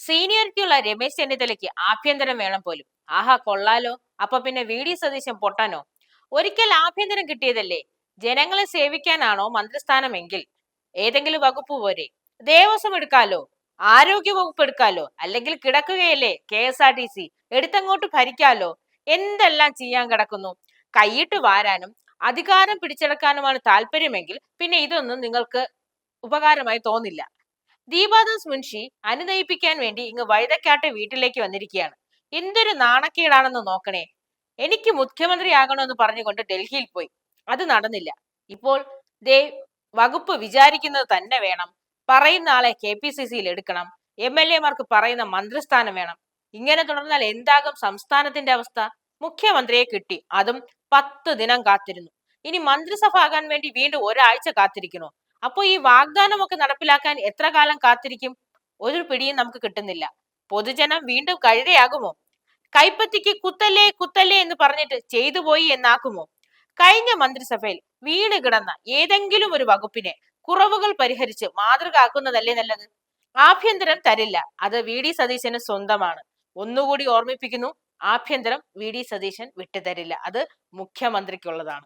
സീനിയോറിറ്റിയുള്ള രമേശ് ചെന്നിത്തലയ്ക്ക് ആഭ്യന്തരം വേണം പോലും. ആഹാ കൊള്ളാലോ. അപ്പൊ പിന്നെ വി ഡി സതീശൻ പൊട്ടനോ? ഒരിക്കൽ ആഭ്യന്തരം കിട്ടിയതല്ലേ. ജനങ്ങളെ സേവിക്കാനാണോ മന്ത്രിസ്ഥാനമെങ്കിൽ ഏതെങ്കിലും വകുപ്പ് പോരെ? ദേവസ്വം എടുക്കാലോ, ആരോഗ്യ വകുപ്പ് എടുക്കാലോ, അല്ലെങ്കിൽ കിടക്കുകയല്ലേ KSRTC, എടുത്തങ്ങോട്ട് ഭരിക്കാലോ. എന്തെല്ലാം ചെയ്യാൻ കിടക്കുന്നു. കൈയിട്ട് വാരാനും അധികാരം പിടിച്ചെടുക്കാനുമാണ് താല്പര്യമെങ്കിൽ പിന്നെ ഇതൊന്നും നിങ്ങൾക്ക് ഉപകാരമായി തോന്നില്ല. ദീപാദാസ് മുൻഷി അനുനയിപ്പിക്കാൻ വേണ്ടി ഇങ്ങ് വഴുതക്കാട്ടെ വീട്ടിലേക്ക് വന്നിരിക്കുകയാണ്. എന്തൊരു നാണക്കേടാണെന്ന് നോക്കണേ. എനിക്ക് മുഖ്യമന്ത്രിയാകണമെന്ന് പറഞ്ഞുകൊണ്ട് ഡൽഹിയിൽ പോയി, അത് നടന്നില്ല. ഇപ്പോൾ ദേ വകുപ്പ് വിചാരിക്കുന്നത് തന്നെ വേണം, പറയുന്ന ആളെ KPCCയിൽ എടുക്കണം, MLA മാർക്ക് പറയുന്ന മന്ത്രിസ്ഥാനം വേണം. ഇങ്ങനെ തുടർന്നാൽ എന്താകും സംസ്ഥാനത്തിന്റെ അവസ്ഥ? മുഖ്യമന്ത്രിയെ കിട്ടി, അതും 10 ദിനം കാത്തിരുന്നു. ഇനി മന്ത്രിസഭ ആകാൻ വേണ്ടി വീണ്ടും ഒരാഴ്ച കാത്തിരിക്കണോ? അപ്പോ ഈ വാഗ്ദാനമൊക്കെ നടപ്പിലാക്കാൻ എത്ര കാലം കാത്തിരിക്കും? ഒരു പിടിയും നമുക്ക് കിട്ടുന്നില്ല. പൊതുജനം വീണ്ടും കഴുതയാകുമോ? കൈപ്പത്തിക്ക് കുത്തല്ലേ കുത്തല്ലേ എന്ന് പറഞ്ഞിട്ട് ചെയ്തു പോയി എന്നാക്കുമോ? കഴിഞ്ഞ മന്ത്രിസഭയിൽ വീണ് കിടന്ന ഏതെങ്കിലും ഒരു വകുപ്പിനെ കുറവുകൾ പരിഹരിച്ച് മാതൃക ആക്കുന്നതല്ലേ നല്ലത്. ആഭ്യന്തരം തരില്ല, അത് VD സതീശന് സ്വന്തമാണ്. ഒന്നുകൂടി ഓർമ്മിപ്പിക്കുന്നു, ആഭ്യന്തരം VD സതീശൻ വിട്ടുതരില്ല, അത് മുഖ്യമന്ത്രിക്കുള്ളതാണ്.